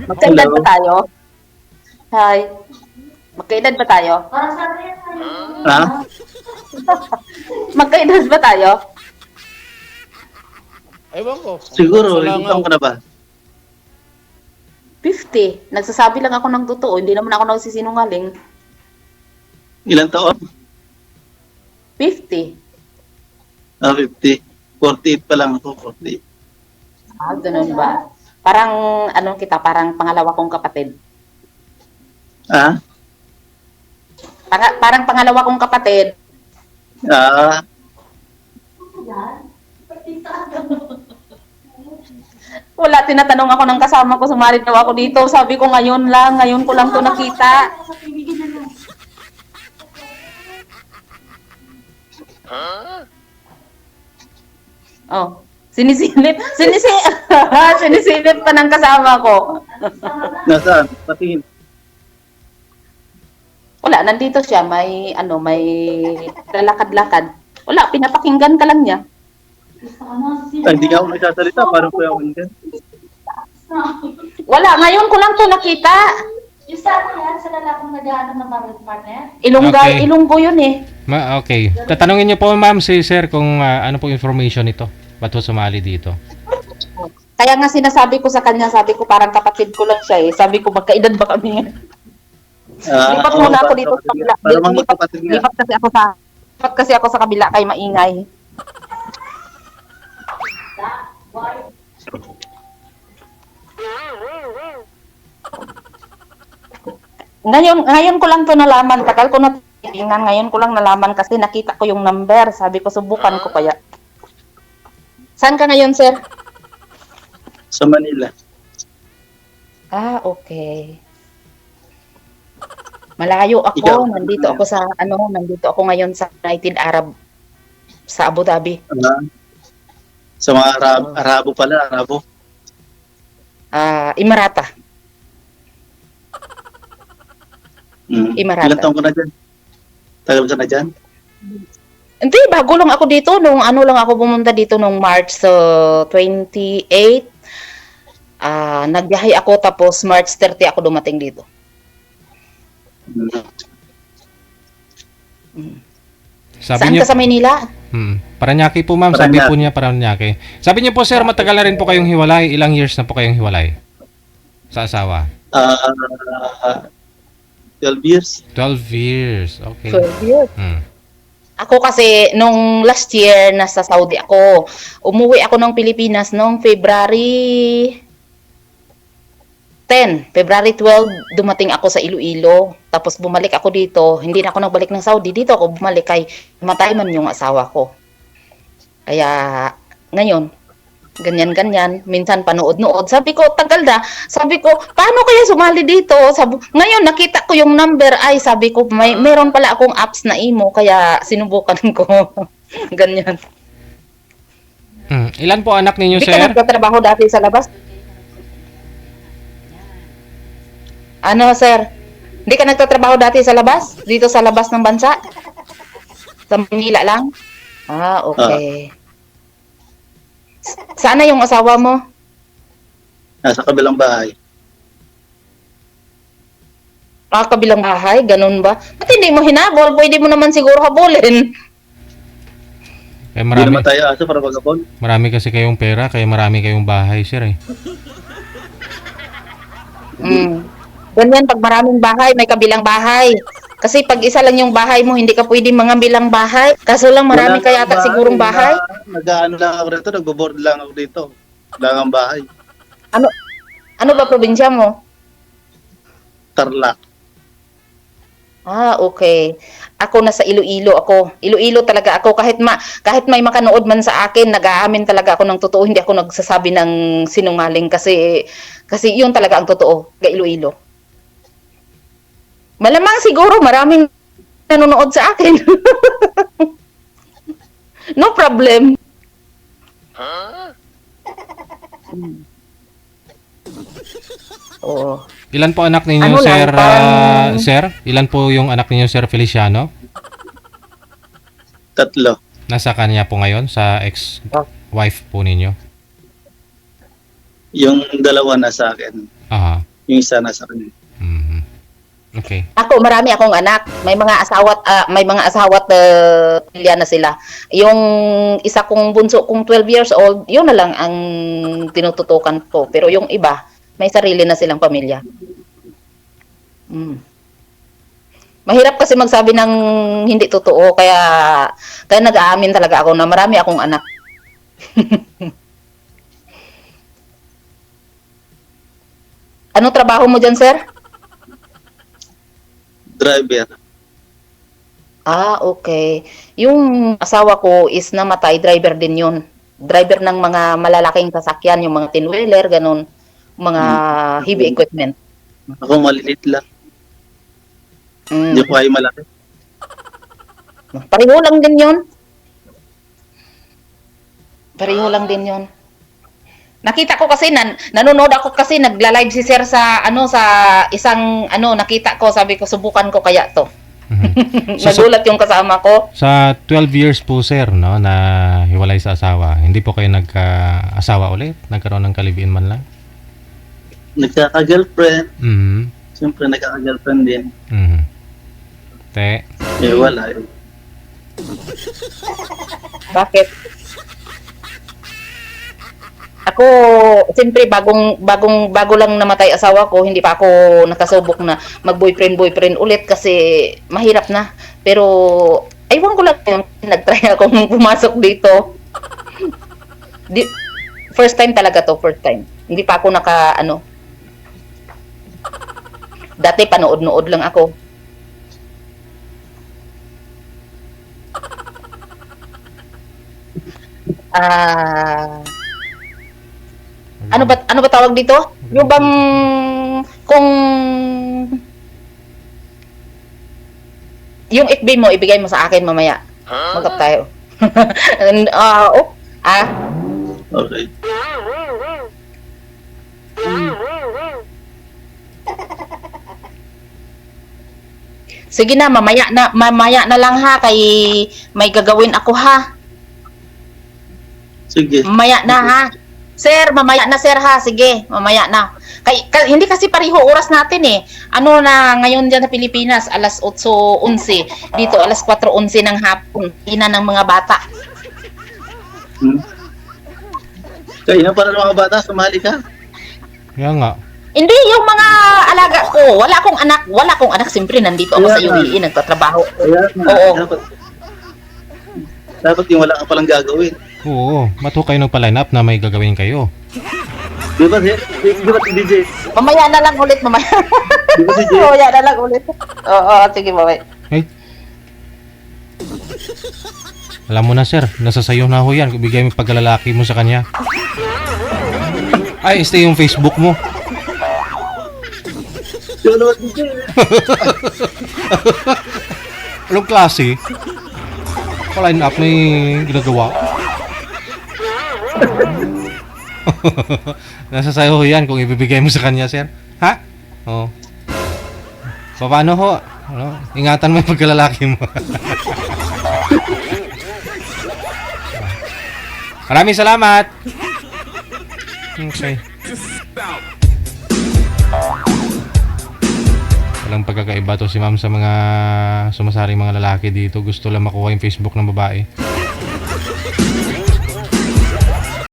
Magkaedad ba Hello? tayo? Hi. Magkaedad ba tayo? Ha? Magkaedad ba tayo? Ewan ko, kung ba't Siguro, ilang salangaw. taon ka na ba? 50. Nagsasabi lang ako ng totoo. Hindi naman ako nagsisinungaling. Ilang taon? 50. 50. 48 pa lang ako, 48. Ganun ba? Parang, ano kita, parang pangalawa kong kapatid. Ha? Parang pangalawa kong kapatid. Ah, Wala, tinatanong ako ng kasama ko, sumali daw ako dito. Sabi ko, ngayon ko lang to nakita. Oh, sinisilip pa ng kasama ko. nasaan? Patingin. Wala, nandito siya, may lalakad-lakad. Wala, pinapakinggan ka lang niya. Ay, hindi nga ako nagsasalita. Parang kuya ako yan. Wala, ngayon ko lang to nakita. Yung sa ano yan, sa lalaking nag-ano na partner? Okay. Ilonggo yun eh. Okay. Tatanungin niyo po ma'am si sir kung ano po information nito. Ba't po sumali dito? Kaya nga sinasabi ko sa kanya, sabi ko parang kapatid ko lang siya eh. Sabi ko magkaedad ba kami? Lipat muna ako dito sa kabila. Para mga magkapatid nga. Lipat kasi ako sa kabila kay maingay. Ngayon ko lang to nalaman. Tagal ko na tingnan. Ngayon ko lang nalaman kasi nakita ko yung number. Sabi ko subukan ko kaya. Saan ka ngayon, sir? Sa Manila. Okay. Malayo ako. Ikaw? Nandito ako ngayon sa United Arab sa Abu Dhabi. Sa mga Arabo pala, Arabo. Emirata. Emirata. Ilang taon ka na dyan? Tagal ka na dyan? Hindi, bago lang ako dito. Nung lang ako pumunta dito nung March 28. Nagbiyahe ako tapos March 30 ako dumating dito. Sabi Saan niyo, ka sa Manila? Paranaque po ma'am, sabi po niya Paranaque. Sabi niyo po sir, matagal na rin po kayong hiwalay. Ilang years na po kayong hiwalay sa asawa? 12 years. 12 years. Okay. 12 years. Hmm. Ako kasi, nung last year, nasa Saudi ako. Umuwi ako ng Pilipinas noong February 10. February 12, dumating ako sa Iloilo. Tapos bumalik ako dito. Hindi na ako nagbalik ng Saudi. Dito ako bumalik kay matay man yung asawa ko. Kaya, ngayon, ganyan-ganyan. Minsan panood-nood. Sabi ko, tagal na. Sabi ko, paano kaya sumali dito? Ngayon, nakita ko yung number. Ay, sabi ko, meron pala akong apps na imo. Kaya, sinubukan ko. Ganyan. Ilan po anak ninyo Hindi sir? ka nagtatrabaho dati sa labas? Ano, sir? Hindi ka nagtatrabaho dati sa labas? Dito sa labas ng bansa? Sa Manila lang? Okay. Sana yung asawa mo? Nasa kabilang bahay. Kabilang bahay? Ganun ba? Ba't hindi mo hinabol? Pwede mo naman siguro habulin. Kaya Hindi naman tayo aso para magapon. marami kasi kayong pera, kaya marami kayong bahay sir eh. Ganyan, pag maraming bahay, may kabilang bahay. Kasi pag isa lang yung bahay mo, hindi ka pwede mangambilang bahay. Kaso lang marami Wala kaya kang bahay, sigurong bahay. Nag-ano lang ako rito, nagbo-board lang ako dito. Wala kang bahay. Ano ba probinsya mo? Tarlac. Okay. Ako nasa Iloilo ako. Iloilo talaga ako kahit may makanood man sa akin, nag-aamin talaga ako ng totoo, hindi ako nagsasabi ng sinungaling kasi yun talaga ang totoo, ga Iloilo. Malamang siguro maraming nanonood sa akin. No problem. Oo. Ilan po anak ninyo Ano lang, sir? parang- Sir? Ilan po yung anak ninyo sir Feliciano? 3. Nasa kanya po ngayon sa ex-wife po ninyo? Yung 2 na sa akin. Aha. Yung isa nasa kanya. Mhm. Okay. Ako, marami akong anak. May mga asawa't pilya na sila. Yung isa kong bunso kong 12 years old, yun na lang ang tinututukan ko. Pero yung iba, may sarili na silang pamilya. Mm. Mahirap kasi magsabi ng hindi totoo, kaya nag-aamin talaga ako na marami akong anak. Ano trabaho mo dyan, sir? Driver. Ah, okay. Yung asawa ko is namatay, driver din yun. Driver ng mga malalaking sasakyan, yung mga tinwheeler, ganun. Mga heavy equipment. Ako malilit lang. Mm. Hindi ko kayo malaki. Pareho lang din yun. Pareho lang din yun. Nakita ko kasi, nanonood ako kasi, nagla-live si sir sa isang, nakita ko, sabi ko, subukan ko kaya to. Mhm. Nagulat yung kasama ko. Sa 12 years po, sir, no, na hiwalay sa asawa, hindi po kayo nagka-asawa ulit? Nagkaroon ng kalibin man lang? Nagkaka-girlfriend. Mhm. Siyempre, nagkaka-girlfriend din. Mhm. Te. Wala eh. Bakit? Ako, siyempre, bago lang namatay asawa ko, hindi pa ako nakasubok na mag-boyfriend ulit kasi mahirap na. Pero, aywan ko lang yun, nag-try akong pumasok dito. First time talaga to, first time. Hindi pa ako dati panood-nood lang ako. Ano ba tawag dito? Yung bang kung yung FB mo ibigay mo sa akin mamaya. Mag-up tayo. Okay. Sige na, mamaya na lang ha, kay may gagawin ako ha. Sige. Mamaya na ha. Sir, mamaya na sir ha. Sige, mamaya na. Hindi kasi pareho oras natin eh. Ano na ngayon dyan sa Pilipinas, alas 8:11. Dito alas 4:11 ng hapon. Ina ng mga bata. Kaya na para ng mga bata, sumali ka. Kaya nga. Hindi, yung mga alaga ko. Wala akong anak. Siyempre, nandito ako sa UAE, nagtatrabaho. Kaya Oo. Dapat yung wala ka palang gagawin. Oo. Ba't ho kayo nagpa-line up na may gagawin kayo? Di ba si DJ? Mamaya na lang ulit, mamaya. Di ba si DJ? Mamaya na lang ulit. Oo, sige, mamaya. Hey. Alam mo na, sir. Nasa sayo na ho yan. Ibigay mo pagkalalaki mo sa kanya. Ay, stay yung Facebook mo. Yung naman DJ. Anong klase? Pa-line up na yung ginagawa. Nasa sayo ho yan kung ibibigay mo sa kanya, sir. Ha? Oo. Paano ho? Ano? Ingatan mo yung pagkalalaki mo. Maraming salamat. Okay. Walang pagkakaiba to si ma'am sa mga sumasaring mga lalaki dito. Gusto lang makuha yung Facebook ng babae.